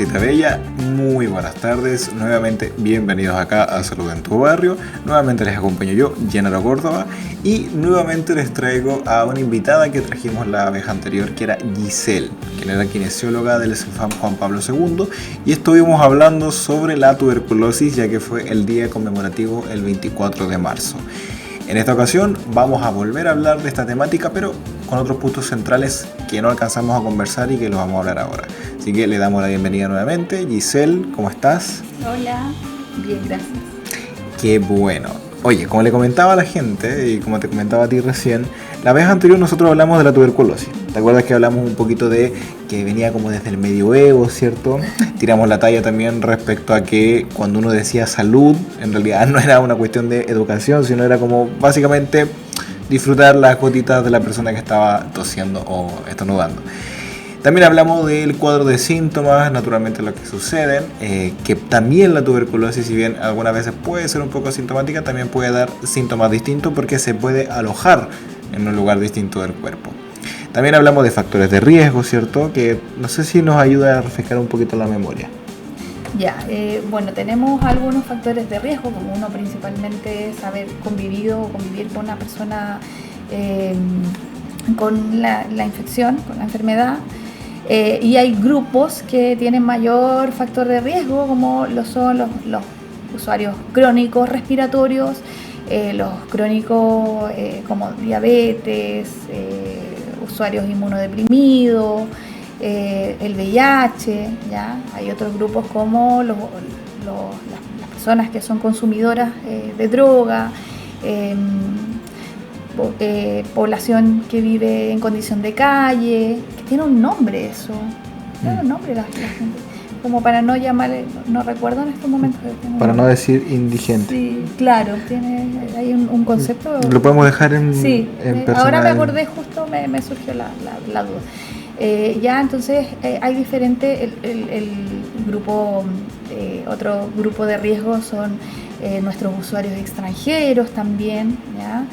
cosita bella, muy buenas tardes, nuevamente bienvenidos acá a Salud en tu Barrio. Nuevamente les acompaño yo, Gennaro Córdoba, y nuevamente les traigo a una invitada que trajimos la vez anterior, que era Giselle, quien era kinesióloga del CEFAM Juan Pablo II, y estuvimos hablando sobre la tuberculosis, ya que fue el día conmemorativo el 24 de marzo. En esta ocasión vamos a volver a hablar de esta temática, pero con otros puntos centrales que no alcanzamos a conversar y que los vamos a hablar ahora. Así que le damos la bienvenida nuevamente. Giselle, ¿cómo estás? Hola, bien, gracias. Qué bueno. Oye, como le comentaba a la gente y como te comentaba a ti recién, la vez anterior nosotros hablamos de la tuberculosis. ¿Te acuerdas que hablamos un poquito de que venía como desde el medioevo, cierto? Tiramos la talla también respecto a que cuando uno decía salud, en realidad no era una cuestión de educación, sino era como básicamente disfrutar las gotitas de la persona que estaba tosiendo o estornudando. También hablamos del cuadro de síntomas, naturalmente lo que suceden, que también la tuberculosis, si bien algunas veces puede ser un poco asintomática, también puede dar síntomas distintos porque se puede alojar en un lugar distinto del cuerpo. También hablamos de factores de riesgo, ¿cierto? Que no sé si nos ayuda a refrescar un poquito la memoria. Ya, bueno, tenemos algunos factores de riesgo, como uno principalmente es haber convivir con una persona con la infección, con la enfermedad. Y hay grupos que tienen mayor factor de riesgo, como lo son los usuarios crónicos respiratorios, los crónicos como diabetes, usuarios inmunodeprimidos, el VIH, ¿ya? Hay otros grupos como las personas que son consumidoras de droga, población que vive en condición de calle, que tiene un nombre eso, tiene un nombre la gente, como para no llamarle, no recuerdo en estos momentos. Para no decir indigente. Sí, claro, hay un concepto. Lo podemos dejar en ahora me acordé, justo me surgió la duda. Ya, entonces hay diferente, el grupo, otro grupo de riesgo son nuestros usuarios extranjeros también, ¿ya?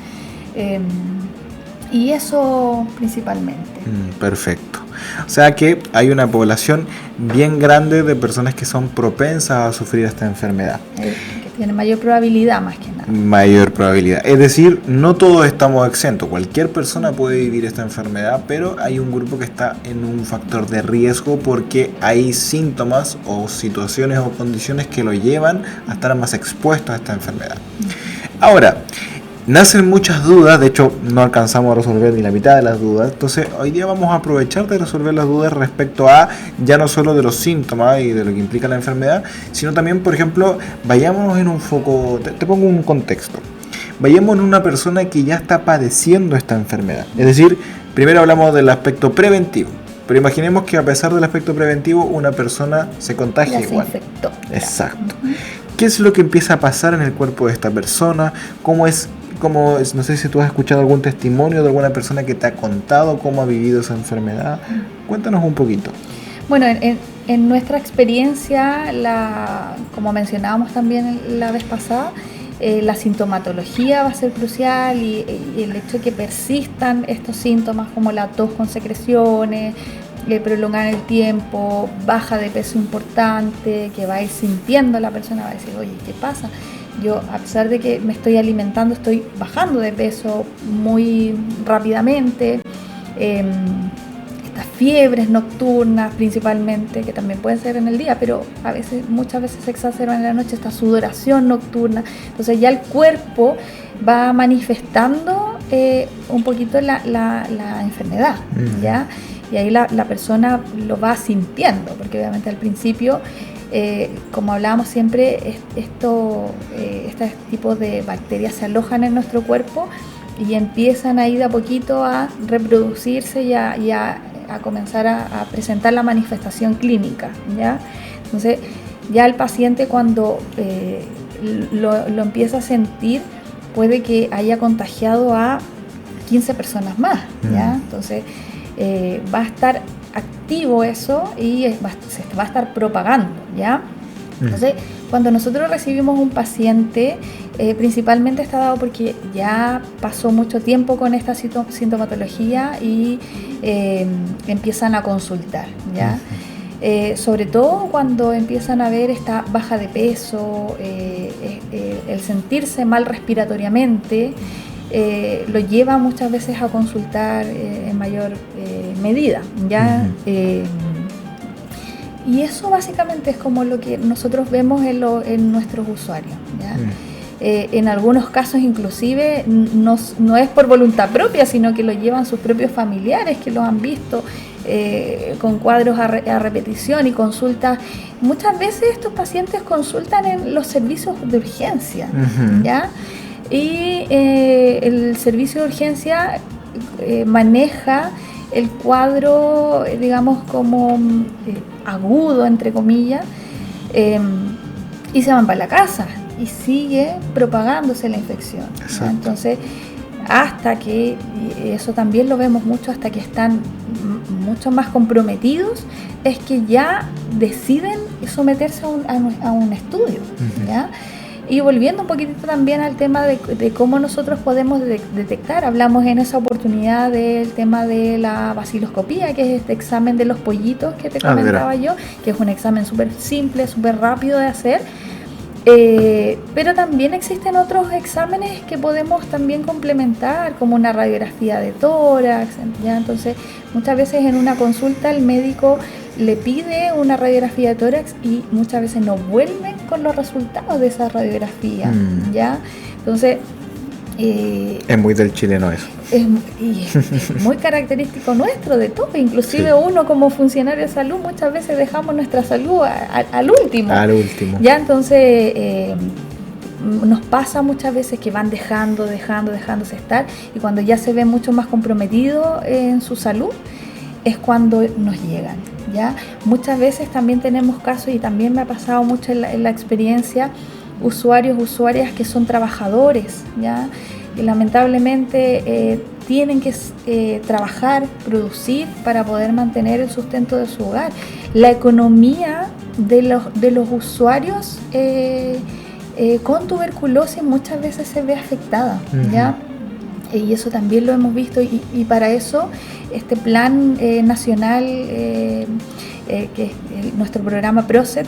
Y eso principalmente. Perfecto. O sea que hay una población bien grande de personas que son propensas a sufrir esta enfermedad. Que tienen mayor probabilidad, más que nada. Mayor probabilidad. Es decir, no todos estamos exentos. Cualquier persona puede vivir esta enfermedad, pero hay un grupo que está en un factor de riesgo porque hay síntomas o situaciones o condiciones que lo llevan a estar más expuestos a esta enfermedad. Ahora, nacen muchas dudas, de hecho no alcanzamos a resolver ni la mitad de las dudas, entonces hoy día vamos a aprovechar de resolver las dudas respecto a ya no solo de los síntomas y de lo que implica la enfermedad, sino también, por ejemplo, vayámonos en un foco, te pongo un contexto, vayamos en una persona que ya está padeciendo esta enfermedad, es decir, primero hablamos del aspecto preventivo, pero imaginemos que a pesar del aspecto preventivo una persona se contagia igual. Se infectó. Exacto. ¿Qué es lo que empieza a pasar en el cuerpo de esta persona? ¿Cómo es? No sé si tú has escuchado algún testimonio de alguna persona que te ha contado cómo ha vivido esa enfermedad. Cuéntanos un poquito. Bueno, en nuestra experiencia, como mencionábamos también la vez pasada, la sintomatología va a ser crucial y el hecho de que persistan estos síntomas como la tos con secreciones, prolongar el tiempo, baja de peso importante, que va a ir sintiendo la persona, va a decir, oye, ¿qué pasa? Yo, a pesar de que me estoy alimentando, estoy bajando de peso muy rápidamente. Estas fiebres nocturnas principalmente, que también pueden ser en el día, pero muchas veces se exacerban en la noche, esta sudoración nocturna. Entonces ya el cuerpo va manifestando un poquito la enfermedad, ¿ya? Y ahí la persona lo va sintiendo, porque obviamente al principio, como hablábamos siempre, este tipo de bacterias se alojan en nuestro cuerpo y empiezan ahí de a poquito a reproducirse y a comenzar a presentar la manifestación clínica, ¿ya? Entonces ya el paciente cuando lo empieza a sentir puede que haya contagiado a 15 personas más, ¿ya? Entonces va a estar activo eso y se va a estar propagando, ¿ya? Entonces, cuando nosotros recibimos un paciente, principalmente está dado porque ya pasó mucho tiempo con esta sintomatología y empiezan a consultar, ¿ya? sobre todo cuando empiezan a ver esta baja de peso, el sentirse mal respiratoriamente, lo lleva muchas veces a consultar en mayor medida, ¿ya? Y eso básicamente es como lo que nosotros vemos en nuestros usuarios, ¿ya? En algunos casos inclusive no es por voluntad propia, sino que lo llevan sus propios familiares que lo han visto con cuadros a repetición y consultas. Muchas veces estos pacientes consultan en los servicios de urgencia, ¿ya? Y el servicio de urgencia maneja el cuadro, digamos, como agudo, entre comillas, y se van para la casa y sigue propagándose la infección. Entonces, hasta que, y eso también lo vemos mucho, hasta que están mucho más comprometidos, es que ya deciden someterse a un estudio, ¿ya? Y volviendo un poquitito también al tema de cómo nosotros podemos detectar, hablamos en esa oportunidad del tema de la vaciloscopía, que es este examen de los pollitos que te comentaba yo, que es un examen súper simple, súper rápido de hacer. Pero también existen otros exámenes que podemos también complementar, como una radiografía de tórax, ¿ya? Entonces, muchas veces en una consulta el médico le pide una radiografía de tórax y muchas veces no vuelven con los resultados de esa radiografía, ¿ya? Entonces, es muy del chileno eso. Es muy característico nuestro, de todo. Inclusive uno como funcionario de salud muchas veces dejamos nuestra salud al último. Ya, entonces nos pasa muchas veces que van dejándose estar, y cuando ya se ven mucho más comprometidos en su salud es cuando nos llegan, ¿ya? Muchas veces también tenemos casos, y también me ha pasado mucho en la experiencia, usuarias que son trabajadores, ¿ya? Y lamentablemente tienen que trabajar, producir para poder mantener el sustento de su hogar. La economía de los usuarios con tuberculosis muchas veces se ve afectada, ¿ya? Y eso también lo hemos visto, y para eso este plan nacional, que es nuestro programa PROCET,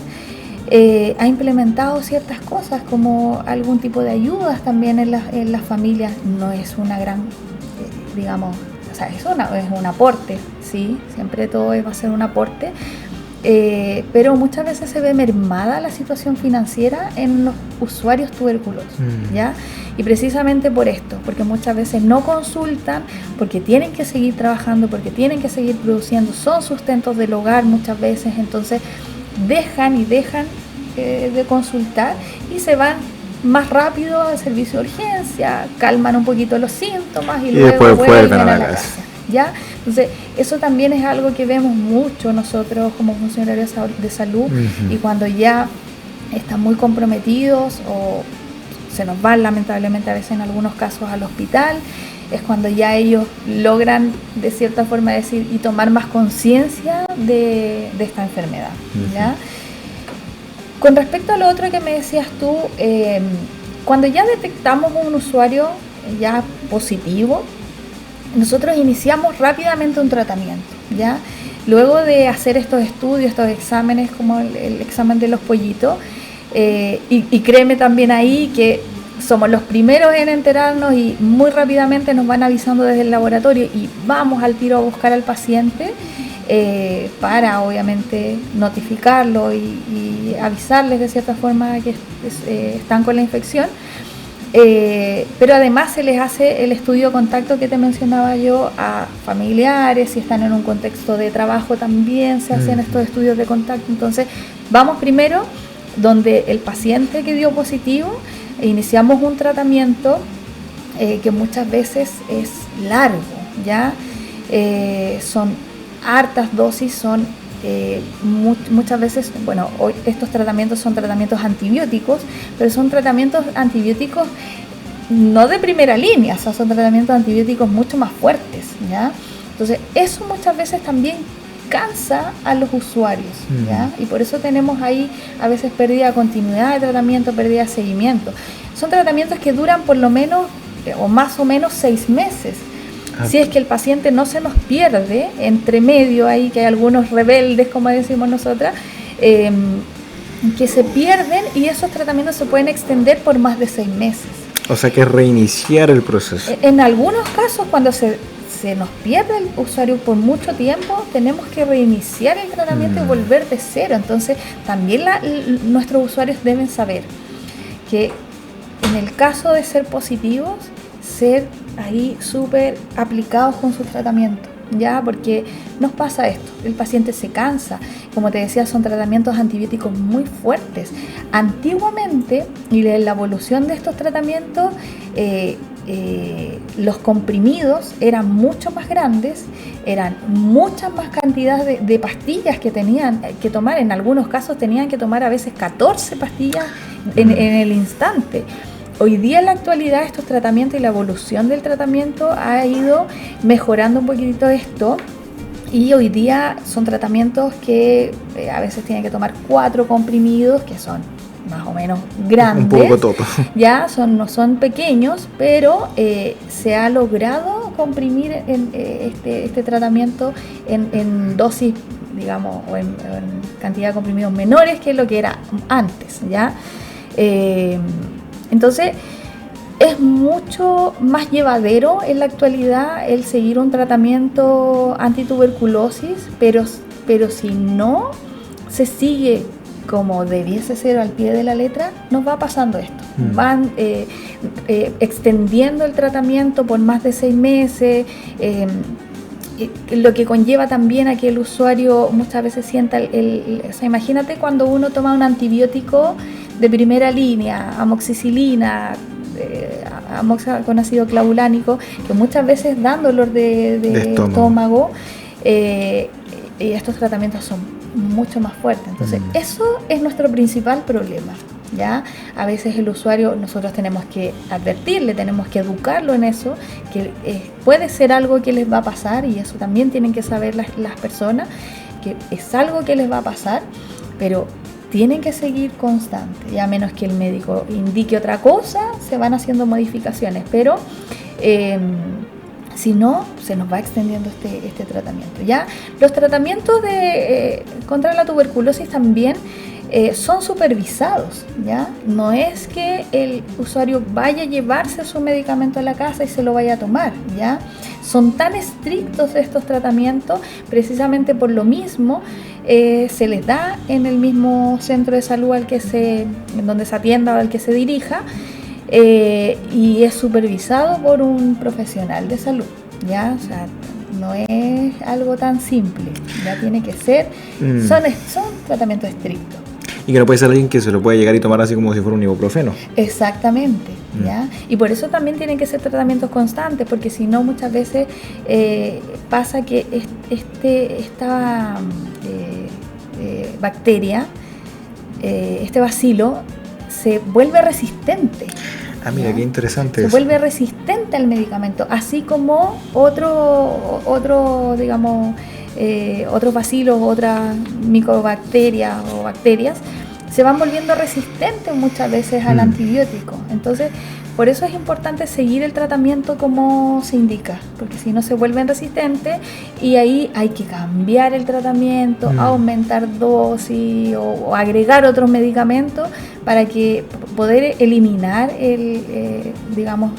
ha implementado ciertas cosas como algún tipo de ayudas también en las familias. No es una gran, digamos, o sea, es un aporte, ¿sí? Siempre todo va a ser un aporte, pero muchas veces se ve mermada la situación financiera en los usuarios tuberculosos, ¿ya? Y precisamente por esto, porque muchas veces no consultan, porque tienen que seguir trabajando, porque tienen que seguir produciendo, son sustentos del hogar muchas veces, entonces dejan de consultar y se van más rápido al servicio de urgencia, calman un poquito los síntomas y luego vuelven a la casa, ¿ya? Entonces, eso también es algo que vemos mucho nosotros como funcionarios de salud, y cuando ya están muy comprometidos o se nos van lamentablemente a veces en algunos casos al hospital, es cuando ya ellos logran de cierta forma decir y tomar más conciencia de esta enfermedad, ¿ya? Con respecto a lo otro que me decías tú, cuando ya detectamos un usuario ya positivo, nosotros iniciamos rápidamente un tratamiento, ¿ya? Luego de hacer estos estudios, estos exámenes como el examen de los pollitos, y créeme también ahí que somos los primeros en enterarnos y muy rápidamente nos van avisando desde el laboratorio y vamos al tiro a buscar al paciente para obviamente notificarlo y avisarles de cierta forma que están con la infección. Pero además se les hace el estudio de contacto que te mencionaba yo a familiares, si están en un contexto de trabajo también se hacen estos estudios de contacto. Entonces vamos primero donde el paciente que dio positivo e iniciamos un tratamiento que muchas veces es largo, ¿ya? Son hartas dosis, son muchas veces, bueno, hoy estos tratamientos son tratamientos antibióticos, pero son tratamientos antibióticos no de primera línea, o sea, son tratamientos antibióticos mucho más fuertes, ¿ya? Entonces, eso muchas veces también cansa a los usuarios, ¿ya? Y por eso tenemos ahí a veces pérdida de continuidad de tratamiento, pérdida de seguimiento. Son tratamientos que duran por lo menos o más o menos 6 meses. Si es que el paciente no se nos pierde entre medio, ahí que hay algunos rebeldes, como decimos nosotras, que se pierden y esos tratamientos se pueden extender por más de 6 meses. O sea que es reiniciar el proceso. En algunos casos, cuando se nos pierde el usuario por mucho tiempo, tenemos que reiniciar el tratamiento y volver de cero. Entonces, también nuestros usuarios deben saber que en el caso de ser positivos, ser ahí súper aplicados con sus tratamientos, ¿ya? Porque nos pasa esto, el paciente se cansa, como te decía, son tratamientos antibióticos muy fuertes. Antiguamente, y en la evolución de estos tratamientos, los comprimidos eran mucho más grandes, eran muchas más cantidades de pastillas que tenían que tomar. En algunos casos tenían que tomar a veces 14 pastillas en el instante. Hoy día, en la actualidad, estos tratamientos y la evolución del tratamiento ha ido mejorando un poquitito esto, y hoy día son tratamientos que a veces tienen que tomar 4 comprimidos, que son más o menos grandes. Un poco topo. Ya no son pequeños, pero se ha logrado comprimir este tratamiento en dosis, digamos, o en cantidad de comprimidos menores que lo que era antes, ¿ya? Entonces, es mucho más llevadero en la actualidad el seguir un tratamiento antituberculosis, pero si no se sigue como debiese ser al pie de la letra, nos va pasando esto. Van extendiendo el tratamiento por más de 6 meses, lo que conlleva también a que el usuario muchas veces sienta o sea, imagínate cuando uno toma un antibiótico de primera línea, amoxicilina, con ácido clavulánico, que muchas veces dan dolor de estómago, y estos tratamientos son mucho más fuertes. Entonces, eso es nuestro principal problema, ¿ya? A veces el usuario, nosotros tenemos que advertirle, tenemos que educarlo en eso, que puede ser algo que les va a pasar, y eso también tienen que saber las personas, que es algo que les va a pasar, pero tienen que seguir constante, y a menos que el médico indique otra cosa, se van haciendo modificaciones, pero si no, se nos va extendiendo este tratamiento, ¿ya? Los tratamientos contra la tuberculosis también son supervisados, ¿ya? No es que el usuario vaya a llevarse su medicamento a la casa y se lo vaya a tomar, ¿ya? Son tan estrictos estos tratamientos, precisamente por lo mismo, se les da en el mismo centro de salud en donde se atienda o al que se dirija, y es supervisado por un profesional de salud, ¿ya? O sea, no es algo tan simple, ya tiene que ser, son tratamientos estrictos. Y que no puede ser alguien que se lo puede llegar y tomar así como si fuera un ibuprofeno. Exactamente, ¿ya? Y por eso también tienen que ser tratamientos constantes, porque si no, muchas veces pasa que esta bacteria, este bacilo, se vuelve resistente. Ah, mira, ¿ya? Qué interesante. Se vuelve resistente al medicamento, así como otro digamos, otros bacilos, otras micobacterias o bacterias se van volviendo resistentes muchas veces al antibiótico. Entonces, por eso es importante seguir el tratamiento como se indica, porque si no se vuelven resistentes, y ahí hay que cambiar el tratamiento, aumentar dosis o agregar otros medicamentos para que poder eliminar digamos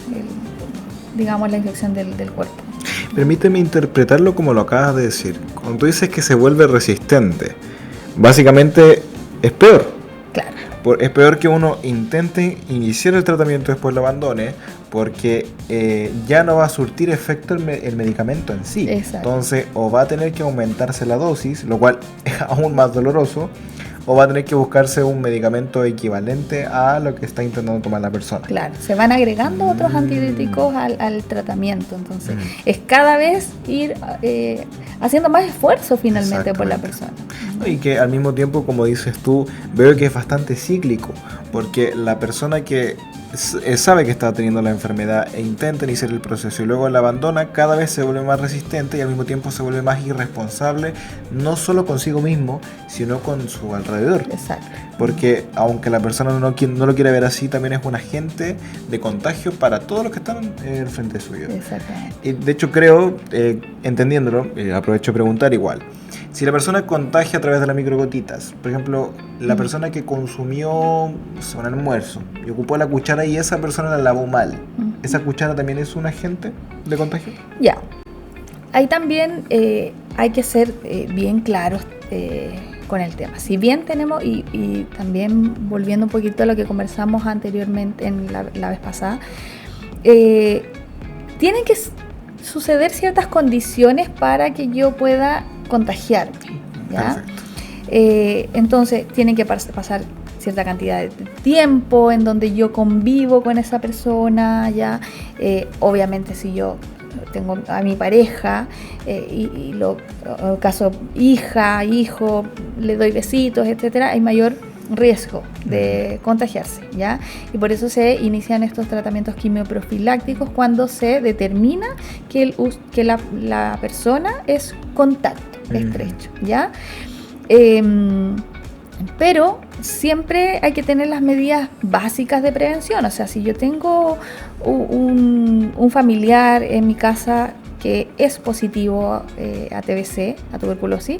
la infección del cuerpo. Permíteme interpretarlo como lo acabas de decir. Cuando tú dices que se vuelve resistente, básicamente es peor. Claro. Es peor que uno intente iniciar el tratamiento y después lo abandone, porque ya no va a surtir efecto el medicamento en sí. Exacto. Entonces, o va a tener que aumentarse la dosis, lo cual es aún más doloroso, o va a tener que buscarse un medicamento equivalente a lo que está intentando tomar la persona. Claro, se van agregando otros antibióticos al tratamiento, entonces es cada vez ir haciendo más esfuerzo finalmente por la persona. Y que al mismo tiempo, como dices tú, veo que es bastante cíclico, porque la persona que sabe que está teniendo la enfermedad e intenta iniciar el proceso y luego la abandona, cada vez se vuelve más resistente y al mismo tiempo se vuelve más irresponsable, no solo consigo mismo, sino con su alrededor. Exacto. Porque aunque la persona no lo quiera ver así, también es un agente de contagio para todos los que están al frente suyo. Exactamente. Y de hecho creo, entendiéndolo, aprovecho de preguntar igual. Si la persona contagia a través de las microgotitas, por ejemplo, la persona que consumió un almuerzo y ocupó la cuchara y esa persona la lavó mal, ¿esa cuchara también es un agente de contagio? Ya. Ahí también hay que ser bien claros con el tema. Si bien tenemos, y también volviendo un poquito a lo que conversamos anteriormente en la vez pasada, tienen que suceder ciertas condiciones para que yo pueda contagiarme, ¿ya? Entonces tienen que pasar cierta cantidad de tiempo en donde yo convivo con esa persona, ¿ya? Obviamente si yo tengo a mi pareja y caso hija, hijo, le doy besitos, etcétera, hay mayor riesgo de contagiarse, ¿ya? Y por eso se inician estos tratamientos quimioprofilácticos cuando se determina que la persona es contacto estrecho, ¿ya? Pero siempre hay que tener las medidas básicas de prevención. O sea, si yo tengo un familiar en mi casa que es positivo a TBC, a tuberculosis,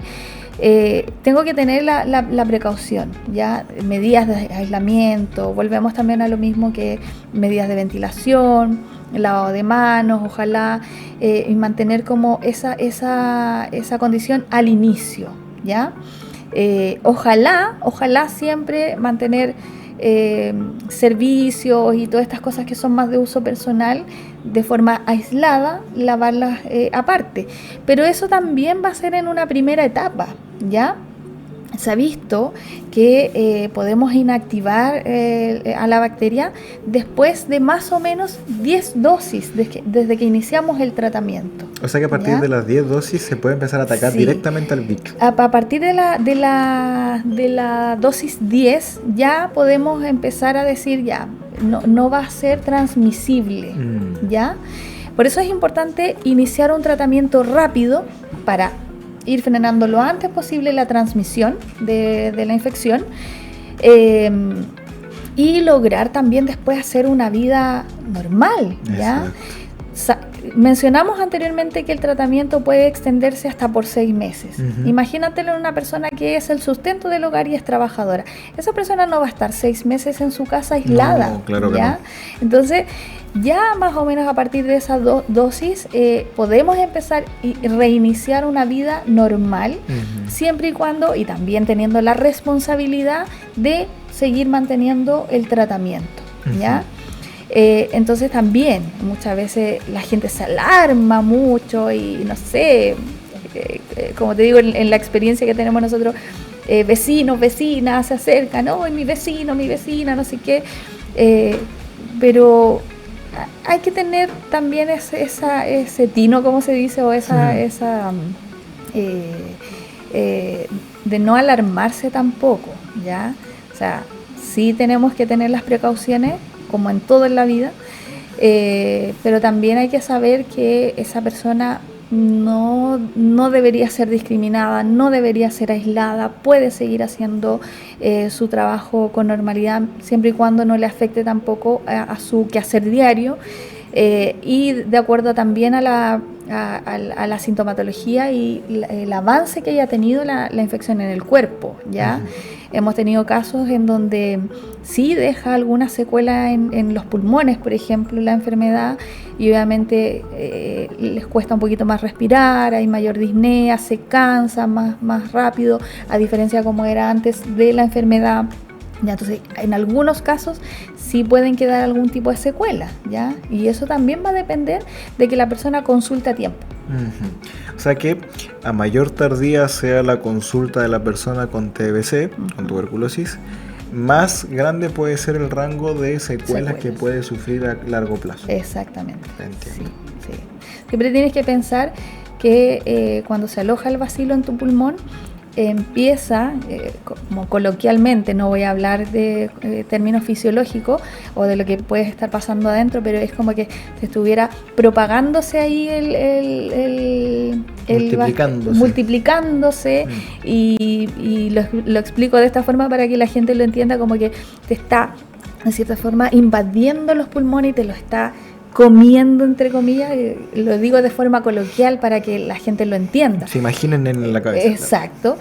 tengo que tener la precaución, ¿ya? Medidas de aislamiento, volvemos también a lo mismo que medidas de ventilación, lavado de manos, ojalá, y mantener como esa condición al inicio, ¿ya? Ojalá siempre mantener servicios y todas estas cosas que son más de uso personal de forma aislada, lavarlas aparte. Pero eso también va a ser en una primera etapa, ¿ya? Se ha visto que podemos inactivar a la bacteria después de más o menos 10 dosis desde que iniciamos el tratamiento. O sea que a partir de las 10 dosis se puede empezar a atacar directamente al bicho. A partir de la dosis 10 ya podemos empezar a decir ya, no va a ser transmisible, ¿ya? Por eso es importante iniciar un tratamiento rápido para ir frenando lo antes posible la transmisión de la infección y lograr también después hacer una vida normal, ¿ya? Mencionamos anteriormente que el tratamiento puede extenderse hasta por 6 meses. Imagínatelo en una persona que es el sustento del hogar y es trabajadora. Esa persona no va a estar 6 meses en su casa aislada. No, claro que ¿ya? no. Entonces, ya más o menos a partir de esa dosis podemos empezar y reiniciar una vida normal, siempre y cuando, y también teniendo la responsabilidad de seguir manteniendo el tratamiento, ¿ya? Entonces también muchas veces la gente se alarma mucho y no sé, como te digo, en la experiencia que tenemos nosotros, vecinos, vecinas se acercan, no, mi vecino, mi vecina, no sé qué, pero hay que tener también ese tino, como se dice, o de no alarmarse tampoco, ¿ya? O sea, sí tenemos que tener las precauciones, como en todo en la vida, pero también hay que saber que esa persona no debería ser discriminada, no debería ser aislada, puede seguir haciendo su trabajo con normalidad, siempre y cuando no le afecte tampoco a su quehacer diario, y de acuerdo también a la sintomatología y el avance que haya tenido la infección en el cuerpo, ¿ya? Hemos tenido casos en donde sí deja alguna secuela en los pulmones, por ejemplo, la enfermedad, y obviamente les cuesta un poquito más respirar, hay mayor disnea, se cansa más rápido, a diferencia como era antes de la enfermedad. Ya, entonces, en algunos casos sí pueden quedar algún tipo de secuela, ¿ya? Y eso también va a depender de que la persona consulte a tiempo. O sea que a mayor tardía sea la consulta de la persona con TBC, con tuberculosis, más grande puede ser el rango de secuelas que puede sufrir a largo plazo. Exactamente. Entiendo. Sí. Siempre tienes que pensar que cuando se aloja el bacilo en tu pulmón, empieza, como coloquialmente, no voy a hablar de términos fisiológicos o de lo que puede estar pasando adentro, pero es como que se estuviera propagándose ahí multiplicándose y lo explico de esta forma para que la gente lo entienda, como que te está, de cierta forma, invadiendo los pulmones y te lo está comiendo, entre comillas, lo digo de forma coloquial para que la gente lo entienda. Se imaginen en la cabeza. Exacto.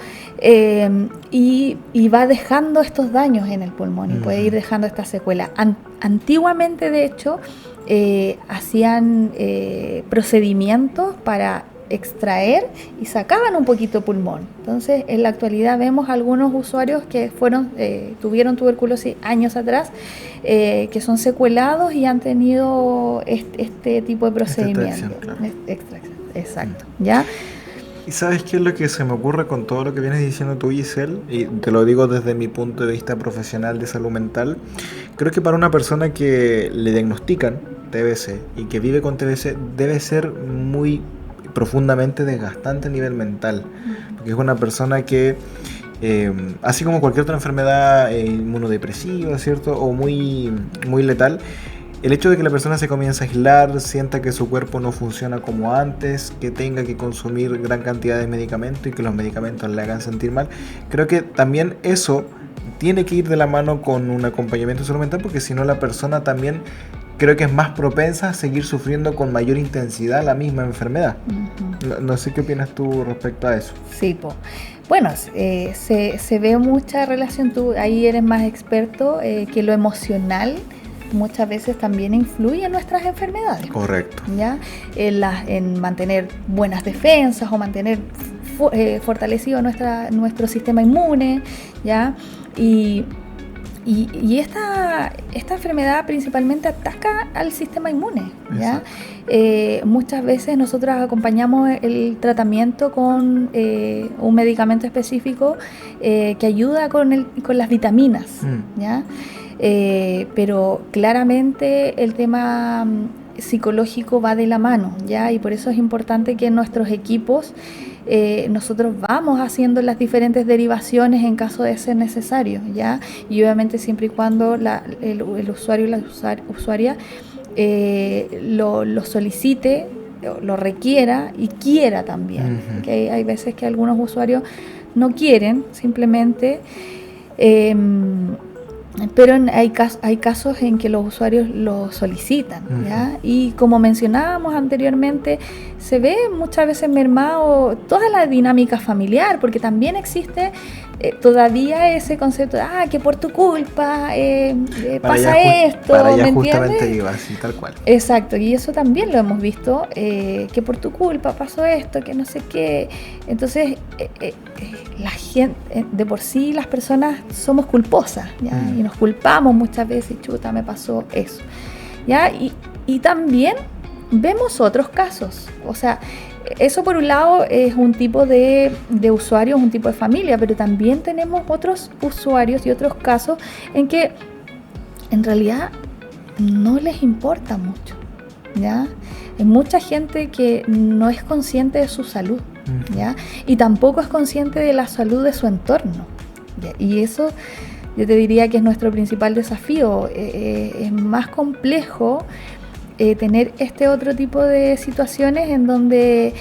Y va dejando estos daños en el pulmón y puede ir dejando esta secuela. Antiguamente, de hecho, hacían procedimientos para extraer y sacaban un poquito pulmón. Entonces, en la actualidad vemos algunos usuarios que tuvieron tuberculosis años atrás, que son secuelados y han tenido este tipo de procedimiento. Extracción, exacto. ¿Ya? ¿Y sabes qué es lo que se me ocurre con todo lo que vienes diciendo tú, Giselle? Y te lo digo desde mi punto de vista profesional de salud mental. Creo que para una persona que le diagnostican TBC y que vive con TBC debe ser muy profundamente desgastante a nivel mental, porque es una persona que así como cualquier otra enfermedad inmunodepresiva, ¿cierto? O muy letal, el hecho de que la persona se comience a aislar, sienta que su cuerpo no funciona como antes, que tenga que consumir gran cantidad de medicamentos y que los medicamentos le hagan sentir mal, creo que también eso tiene que ir de la mano con un acompañamiento de salud mental, porque si no la persona también creo que es más propensa a seguir sufriendo con mayor intensidad la misma enfermedad. No sé qué opinas tú respecto a eso. Sí, bueno, se ve mucha relación, tú ahí eres más experto, que lo emocional muchas veces también influye en nuestras enfermedades. Correcto. ¿Ya? En mantener buenas defensas o mantener fortalecido nuestro sistema inmune, ¿ya? Y esta enfermedad principalmente ataca al sistema inmune, ¿ya? Muchas veces nosotros acompañamos el tratamiento con un medicamento específico que ayuda con las vitaminas, ¿ya? Pero claramente el tema psicológico va de la mano, ¿ya? Y por eso es importante que en nuestros equipos nosotros vamos haciendo las diferentes derivaciones en caso de ser necesario, ¿ya? Y obviamente siempre y cuando el usuario y la usuaria lo solicite, lo requiera y quiera también. ¿Okay? Hay veces que algunos usuarios no quieren, simplemente, pero hay casos en que los usuarios lo solicitan, ¿ya? Y como mencionábamos anteriormente, se ve muchas veces mermado toda la dinámica familiar, porque también existe todavía ese concepto de que por tu culpa pasa esto, para allá ¿me justamente entiendes? iba, así tal cual. Exacto, y eso también lo hemos visto, que por tu culpa pasó esto, que no sé qué. Entonces, la gente, de por sí las personas somos culposas, ¿ya? Y nos culpamos muchas veces, chuta, me pasó eso, ¿ya? Y también vemos otros casos, o sea, eso por un lado es un tipo de usuario, un tipo de familia, pero también tenemos otros usuarios y otros casos en que en realidad no les importa mucho, ¿ya? Hay mucha gente que no es consciente de su salud, ¿ya? Y tampoco es consciente de la salud de su entorno, ¿ya? Y eso yo te diría que es nuestro principal desafío. Es más complejo tener este otro tipo de situaciones en donde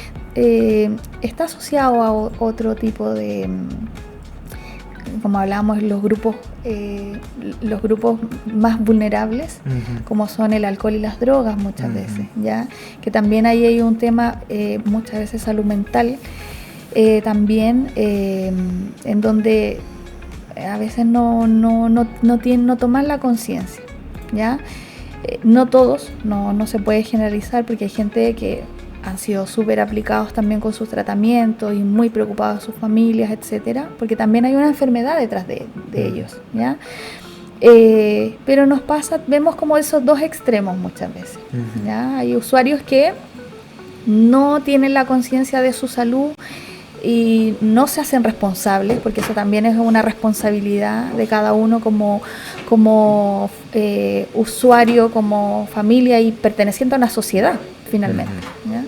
está asociado a otro tipo de, como hablábamos, los grupos más vulnerables, como son el alcohol y las drogas muchas veces, ¿ya? Que también ahí hay un tema, muchas veces salud mental, también en donde a veces no toman la conciencia, ¿ya? No todos, no se puede generalizar, porque hay gente que han sido súper aplicados también con sus tratamientos y muy preocupados de sus familias, etcétera, porque también hay una enfermedad detrás de ellos, ¿ya? Pero nos pasa, vemos como esos dos extremos muchas veces, ¿ya? Hay usuarios que no tienen la conciencia de su salud y no se hacen responsables, porque eso también es una responsabilidad de cada uno como usuario, como familia y perteneciente a una sociedad, finalmente, ¿ya?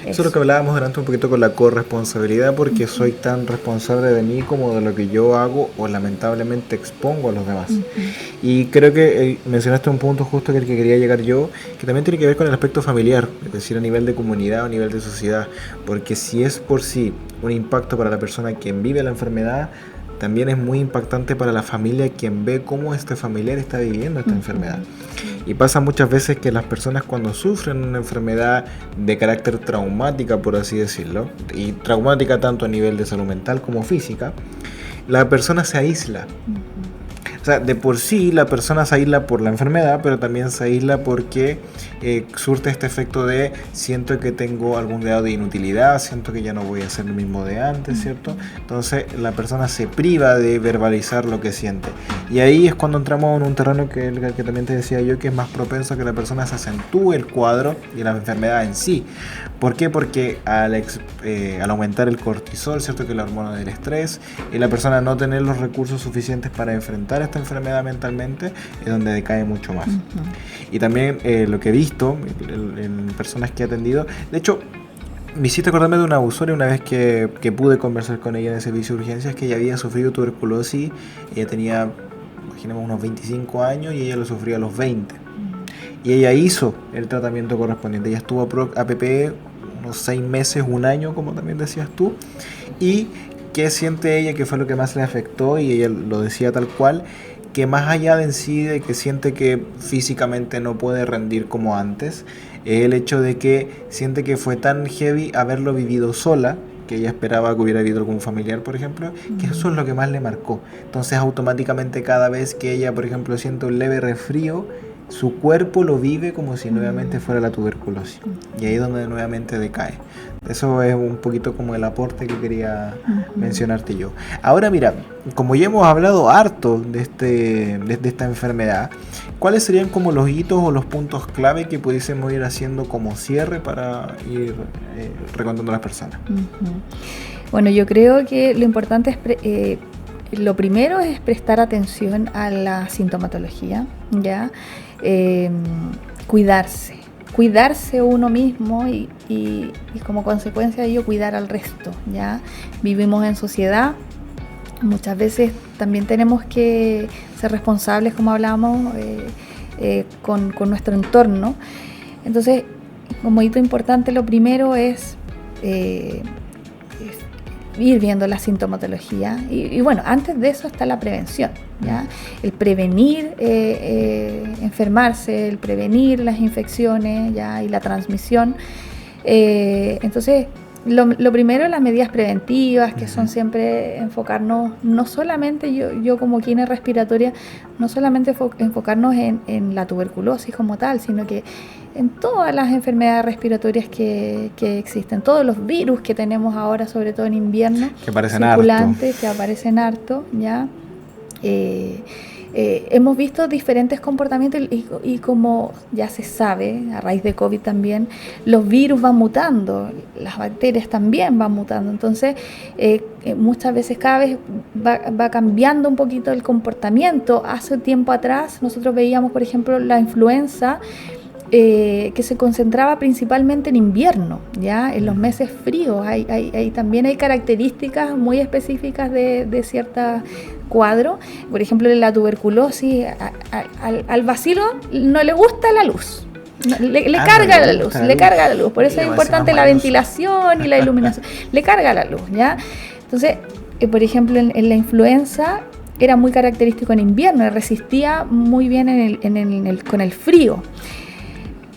Eso es lo que hablábamos delante un poquito con la corresponsabilidad, porque soy tan responsable de mí como de lo que yo hago o lamentablemente expongo a los demás. Y creo que mencionaste un punto justo que el que quería llegar yo, que también tiene que ver con el aspecto familiar, es decir, a nivel de comunidad o a nivel de sociedad, porque si es por sí un impacto para la persona quien vive la enfermedad, también es muy impactante para la familia quien ve cómo este familiar está viviendo esta enfermedad. Y pasa muchas veces que las personas cuando sufren una enfermedad de carácter traumática, por así decirlo, y traumática tanto a nivel de salud mental como física, la persona se aísla. O sea, de por sí la persona se aísla por la enfermedad, pero también se aísla porque surte este efecto de siento que tengo algún grado de inutilidad, siento que ya no voy a ser el mismo de antes, ¿cierto? Entonces la persona se priva de verbalizar lo que siente. Y ahí es cuando entramos en un terreno que también te decía yo, que es más propenso a que la persona se acentúe el cuadro y la enfermedad en sí. ¿Por qué? Porque al aumentar el cortisol, ¿cierto? Que es la hormona del estrés, y la persona no tener los recursos suficientes para enfrentar esta enfermedad mentalmente, es donde decae mucho más. Y también lo que he visto en personas que he atendido, de hecho, me hiciste acordarme de una usuaria una vez que pude conversar con ella en el servicio de urgencias, que ella había sufrido tuberculosis. Ella tenía, imaginemos, unos 25 años y ella lo sufrió a los 20. Y ella hizo el tratamiento correspondiente. Ella estuvo a APP unos 6 meses, un año, como también decías tú. Y ¿qué siente ella que fue lo que más le afectó? Y ella lo decía tal cual, que más allá de en sí, de que siente que físicamente no puede rendir como antes, es el hecho de que siente que fue tan heavy haberlo vivido sola, que ella esperaba que hubiera habido algún familiar, por ejemplo, que eso es lo que más le marcó. Entonces automáticamente cada vez que ella, por ejemplo, siente un leve resfrío, su cuerpo lo vive como si nuevamente fuera la tuberculosis. Y ahí es donde nuevamente decae. Eso es un poquito como el aporte que quería mencionarte yo. Ahora mira, como ya hemos hablado harto de esta enfermedad, ¿cuáles serían como los hitos o los puntos clave que pudiésemos ir haciendo como cierre para ir recontando a las personas? Bueno, yo creo que lo importante es lo primero es prestar atención a la sintomatología, ¿ya? Cuidarse uno mismo y como consecuencia de ello cuidar al resto, ¿ya? Vivimos en sociedad, muchas veces también tenemos que ser responsables, como hablábamos, con nuestro entorno. Entonces, como hito importante, lo primero es ir viendo la sintomatología y bueno, antes de eso está la prevención, ¿ya? El prevenir enfermarse, el prevenir las infecciones, ¿ya? Y la transmisión. Entonces, lo primero, las medidas preventivas, que son siempre enfocarnos, no solamente yo como química respiratoria, no solamente enfocarnos en la tuberculosis como tal, sino que en todas las enfermedades respiratorias que existen, todos los virus que tenemos ahora, sobre todo en invierno, que aparecen circulantes, que aparecen harto, ¿ya? Hemos visto diferentes comportamientos y como ya se sabe, a raíz de COVID también, los virus van mutando, las bacterias también van mutando, entonces muchas veces cada vez va cambiando un poquito el comportamiento. Hace tiempo atrás nosotros veíamos, por ejemplo, la influenza, que se concentraba principalmente en invierno, ¿ya? En los meses fríos. También hay características muy específicas de ciertos cuadros. Por ejemplo, la tuberculosis, al bacilo no le gusta la luz. Le carga la luz. Por eso es importante la ventilación y la iluminación. Le carga la luz, ¿ya? Entonces, por ejemplo, en la influenza era muy característico en invierno, resistía muy bien con el frío.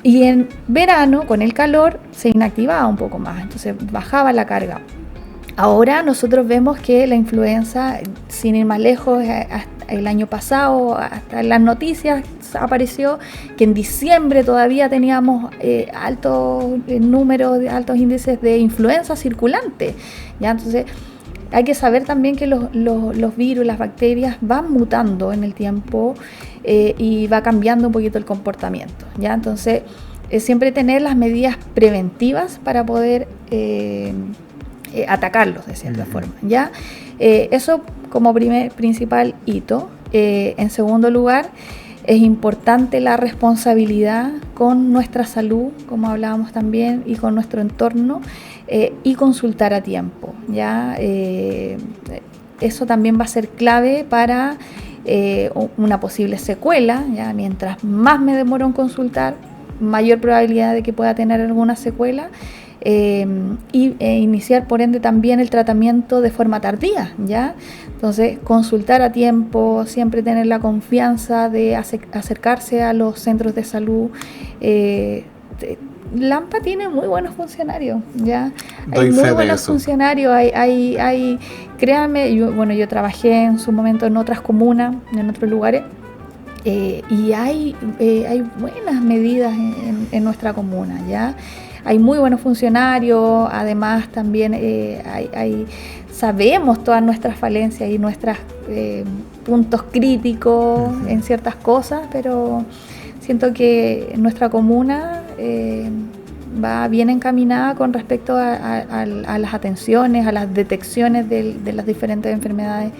Y en verano, con el calor, se inactivaba un poco más, entonces bajaba la carga. Ahora nosotros vemos que la influenza, sin ir más lejos, hasta el año pasado, hasta en las noticias apareció que en diciembre todavía teníamos altos números, altos índices de influenza circulante, ¿ya? Entonces hay que saber también que los virus, las bacterias van mutando en el tiempo y va cambiando un poquito el comportamiento, ¿ya? Entonces, siempre tener las medidas preventivas para poder atacarlos de cierta forma, ¿ya? Eso como principal hito. En segundo lugar, Es importante la responsabilidad con nuestra salud, como hablábamos también, y con nuestro entorno, y consultar a tiempo, ¿ya? Eso también va a ser clave para una posible secuela, ¿ya? Mientras más me demoro en consultar, mayor probabilidad de que pueda tener alguna secuela. Iniciar por ende también el tratamiento de forma tardía, ¿ya? Entonces, consultar a tiempo, siempre tener la confianza de acercarse a los centros de salud. Lampa tiene muy buenos funcionarios, ¿ya? Hay muy buenos funcionarios, créanme, yo trabajé en su momento en otras comunas, en otros lugares, y hay buenas medidas en nuestra comuna, ¿ya? Hay muy buenos funcionarios, además también sabemos todas nuestras falencias y nuestros puntos críticos en ciertas cosas, pero siento que nuestra comuna va bien encaminada con respecto a las atenciones, a las detecciones de las diferentes enfermedades.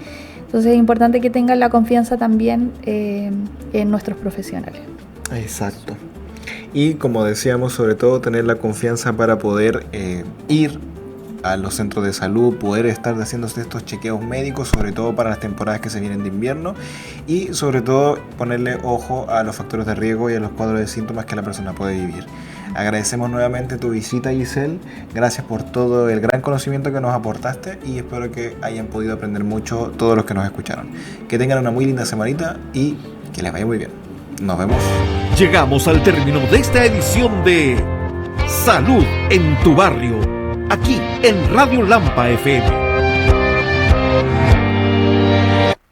Entonces es importante que tengan la confianza también en nuestros profesionales. Exacto. Y como decíamos, sobre todo tener la confianza para poder ir a los centros de salud, poder estar haciéndose estos chequeos médicos, sobre todo para las temporadas que se vienen de invierno, y sobre todo ponerle ojo a los factores de riesgo y a los cuadros de síntomas que la persona puede vivir. Agradecemos nuevamente tu visita, Giselle. Gracias por todo el gran conocimiento que nos aportaste y espero que hayan podido aprender mucho todos los que nos escucharon. Que tengan una muy linda semanita y que les vaya muy bien. Nos vemos. Llegamos al término de esta edición de Salud en tu Barrio, aquí en Radio Lampa FM.